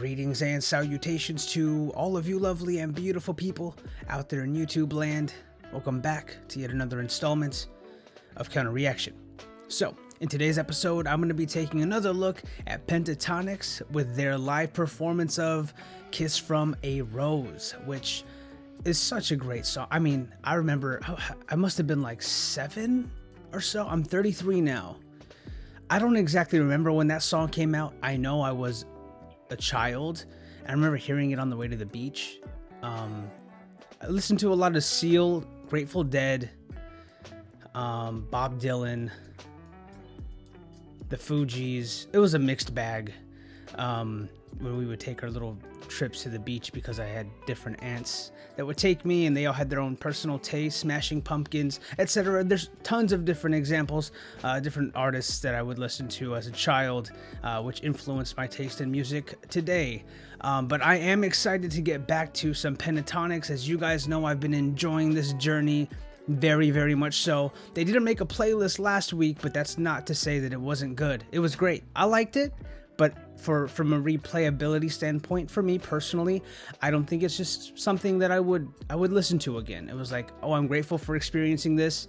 Greetings and salutations to all of you lovely and beautiful people out there in YouTube land. Welcome back to yet another installment of Counter Reaction. So, in today's episode, I'm going to be taking another look at Pentatonix with their live performance of Kiss from a Rose, which is such a great song. I mean, I remember, I must have been like 7 or so. I'm 33 now. I don't exactly remember when that song came out. I know I was a child. I remember hearing it on the way to the beach. I listened to a lot of Seal, Grateful Dead, Bob Dylan, the Fugees. It was a mixed bag when we would take our little trips to the beach because I had different aunts that would take me and they all had their own personal taste, Smashing Pumpkins, etc. There's tons of different examples, different artists that I would listen to as a child, which influenced my taste in music today. But I am excited to get back to some Pentatonix. As you guys know, I've been enjoying this journey very, very much so. They didn't make a playlist last week, but that's not to say that it wasn't good. It was great. I liked it. But from a replayability standpoint, for me personally, I don't think it's just something that I would listen to again. It was like, oh, I'm grateful for experiencing this.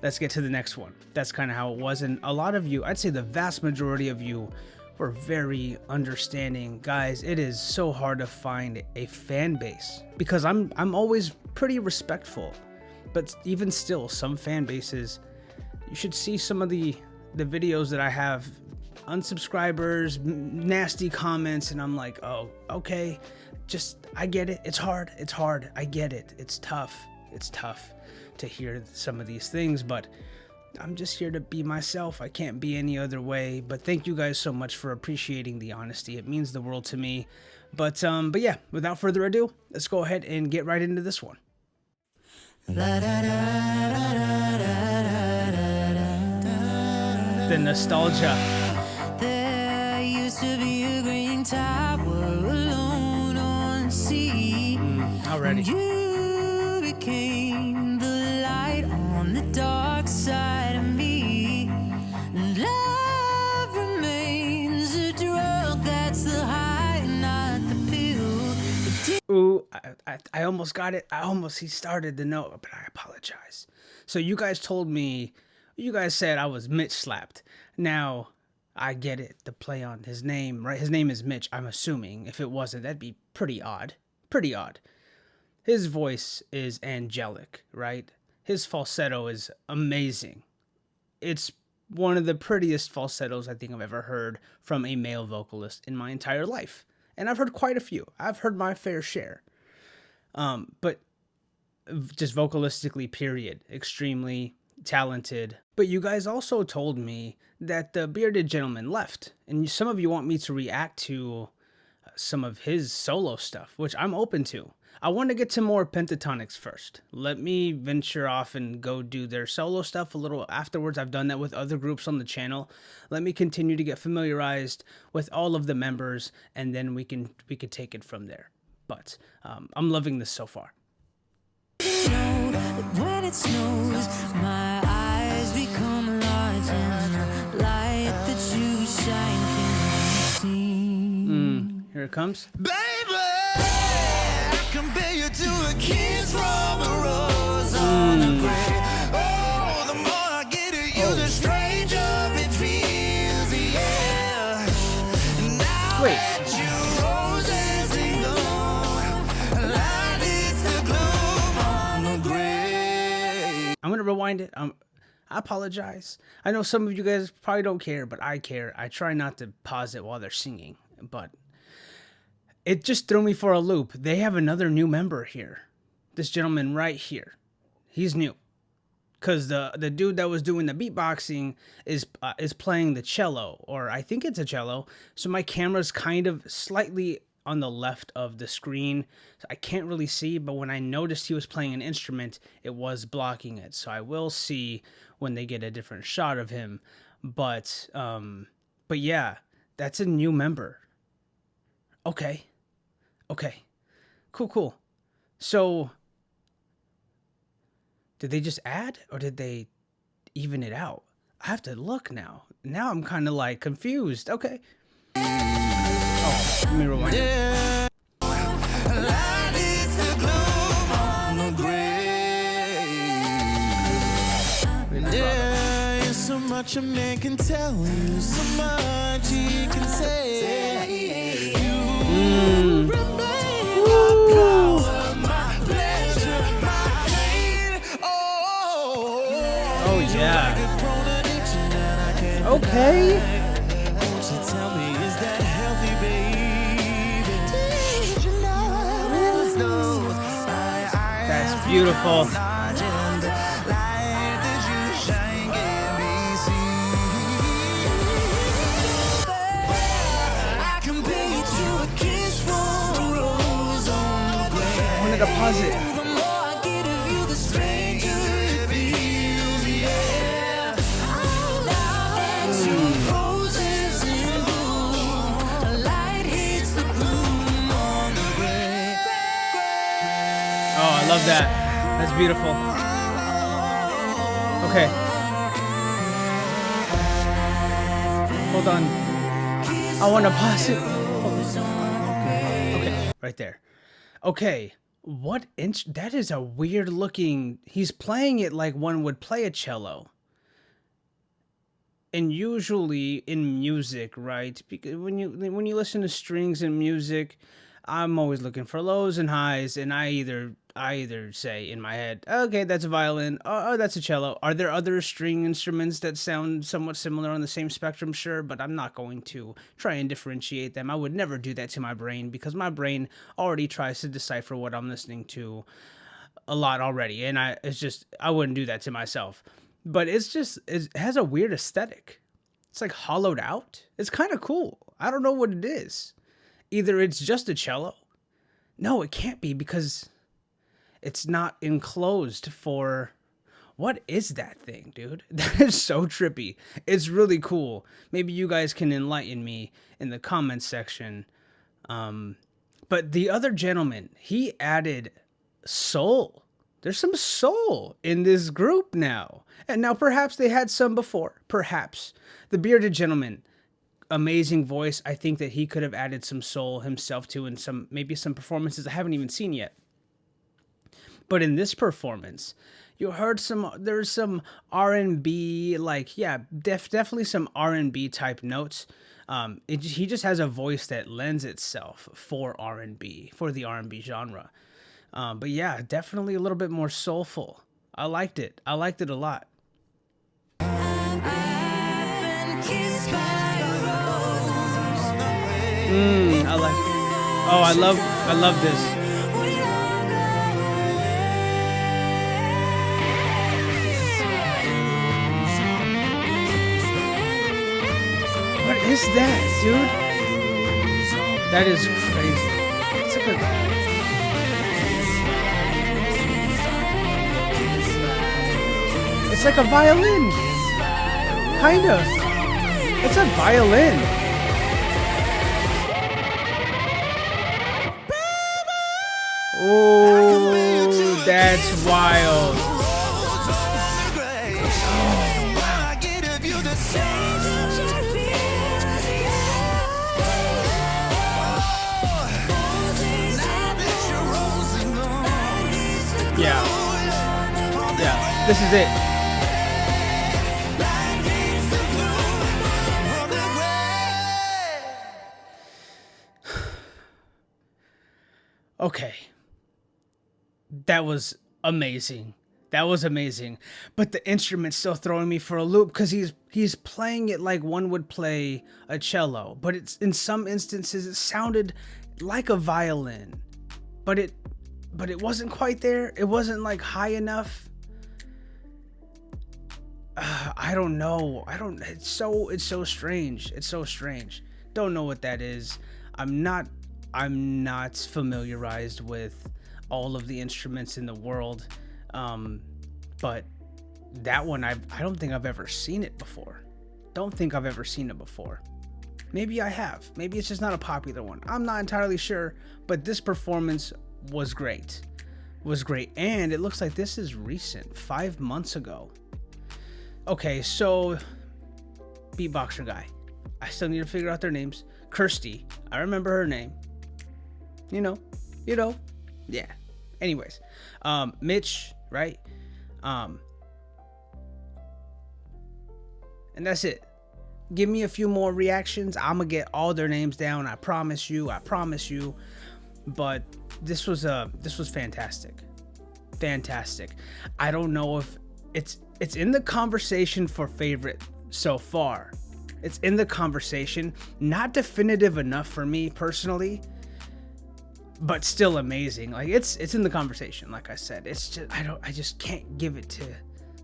Let's get to the next one. That's kind of how it was. And a lot of you, I'd say the vast majority of you, were very understanding. Guys, it is so hard to find a fan base because I'm always pretty respectful. But even still, some fan bases, you should see some of the videos that I have. Unsubscribers, nasty comments, and I'm like, oh, okay, I get it. It's hard. I get it. It's tough to hear some of these things, but I'm just here to be myself. I can't be any other way. But thank you guys so much for appreciating the honesty. It means the world to me. But yeah, without further ado, let's go ahead and get right into this one. The nostalgia. There used to be a green tower alone on the sea. Already. You became the light on the dark side of me. And love remains a drug, that's the high, not the pill. Ooh, I almost got it. He started the note, but I apologize. So you guys told me, you guys said I was Mitch slapped. Now, I get it, the play on his name, right? His name is Mitch, I'm assuming. If it wasn't, that'd be pretty odd. Pretty odd. His voice is angelic, right? His falsetto is amazing. It's one of the prettiest falsettos I think I've ever heard from a male vocalist in my entire life. And I've heard quite a few. I've heard my fair share. But just vocalistically, period. Extremely talented. But you guys also told me that the bearded gentleman left, and some of you want me to react to some of his solo stuff, which I'm open to. I want to get to more Pentatonix first. Let me venture off and go do their solo stuff a little afterwards. I've done that with other groups on the channel. Let me continue to get familiarized with all of the members, and then we could take it from there. But I'm loving this so far. When it snows, my eyes become large and the light that you shine can see. Here it comes. Baby, I compare you to a kiss from a rose on a grave. Oh, the more I get at you, the stranger it feels, yeah. Now Wait. that your roses in glow, light is the gloom on the grave. I'm going to rewind it. I apologize. I know some of you guys probably don't care, but I care. I try not to pause it while they're singing, but it just threw me for a loop. They have another new member here. This gentleman right here. He's new. Because the dude that was doing the beatboxing is playing the cello, or I think it's a cello. So my camera's kind of slightly on the left of the screen. So I can't really see, but when I noticed he was playing an instrument, it was blocking it. So I will see when they get a different shot of him. But yeah, that's a new member. Okay. Cool. So did they just add, or did they even it out? I have to look now. Now I'm kind of like confused. Okay. Oh, me rewind it. Light is the gloom on the grave. There's so much a man can tell you, so much he can say. You remain my power, my pleasure, my pain. Oh yeah. Okay. Won't you tell me, is that healthy, baby? Did you know? That's beautiful. I wanted to pause it. Oh, I love that. That's beautiful. Okay. Hold on. I want to pause it. Okay, right there. Okay. What inch? That is a weird looking. He's playing it like one would play a cello. And usually in music, right? Because when you listen to strings in music, I'm always looking for lows and highs, and I either say in my head, okay, that's a violin, oh, that's a cello. Are there other string instruments that sound somewhat similar on the same spectrum? Sure, but I'm not going to try and differentiate them. I would never do that to my brain, because my brain already tries to decipher what I'm listening to a lot already, and I wouldn't do that to myself. But it has a weird aesthetic. It's like hollowed out. It's kind of cool. I don't know what it is. Either it's just a cello. No, it can't be, because it's not enclosed for... What is that thing, dude? That is so trippy. It's really cool. Maybe you guys can enlighten me in the comments section. But the other gentleman, he added soul. There's some soul in this group now. And now perhaps they had some before. Perhaps. The bearded gentleman, amazing voice. I think that he could have added some soul himself too in maybe some performances I haven't even seen yet. But in this performance, you heard there's some R&B, like, yeah, definitely some R&B type notes. He just has a voice that lends itself for R&B, for the R&B genre. But yeah, definitely a little bit more soulful. I liked it. I liked it a lot. I love this. What is that, dude? That is crazy. It's like a violin. Kinda. It's a violin. Oh, that's wild. Yeah. Yeah, this is it. Okay. That was amazing. That was amazing. But the instrument's still throwing me for a loop, because he's playing it like one would play a cello. But it's, in some instances, it sounded like a violin. But it wasn't quite there. It wasn't like high enough. I don't know. It's so strange. It's so strange. Don't know what that is. I'm not familiarized with all of the instruments in the world, but that one I don't think I've ever seen it before. Maybe I have. Maybe it's just not a popular one. I'm not entirely sure, but this performance was great. And it looks like this is recent, 5 months ago. Okay, so beatboxer guy, I still need to figure out their names. Kirsty, I remember her name. You know, yeah. Anyways, Mitch, right? And that's it. Give me a few more reactions. I'm gonna get all their names down. I promise you. But this was fantastic. Fantastic. I don't know if it's in the conversation for favorite so far. It's in the conversation. Not definitive enough for me personally, but still amazing. Like it's in the conversation. Like I said, it's just I just can't give it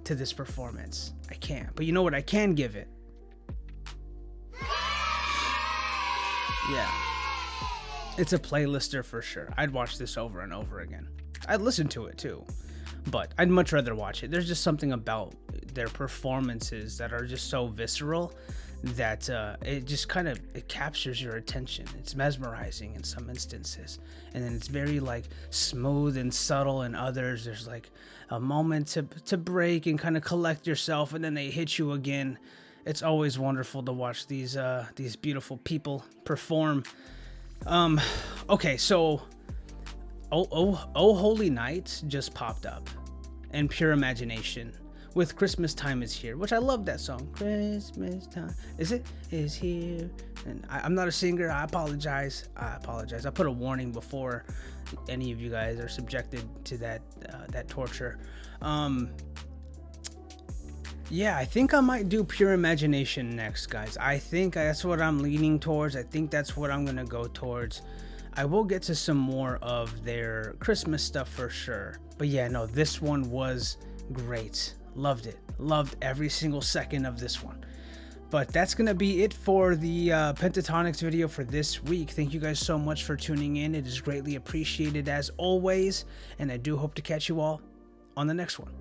to this performance. I can't. But you know what I can give it? Yeah. It's a playlister for sure. I'd watch this over and over again. I'd listen to it too, but I'd much rather watch it. There's just something about their performances that are just so visceral that it just kind of it captures your attention. It's mesmerizing in some instances, and then it's very like smooth and subtle in others. There's like a moment to break and kind of collect yourself, and then they hit you again. It's always wonderful to watch these beautiful people perform. Okay, so Oh Holy Night just popped up, and Pure Imagination with Christmas Time Is Here, which I love that song. Christmas time is here. And I'm not a singer. I apologize. I put a warning before any of you guys are subjected to that torture. Yeah, I think I might do Pure Imagination next, guys. I think that's what I'm leaning towards. I think that's what I'm gonna go towards. I will get to some more of their Christmas stuff for sure. But yeah, no, this one was great. Loved it. Loved every single second of this one. But that's going to be it for the Pentatonix video for this week. Thank you guys so much for tuning in. It is greatly appreciated as always. And I do hope to catch you all on the next one.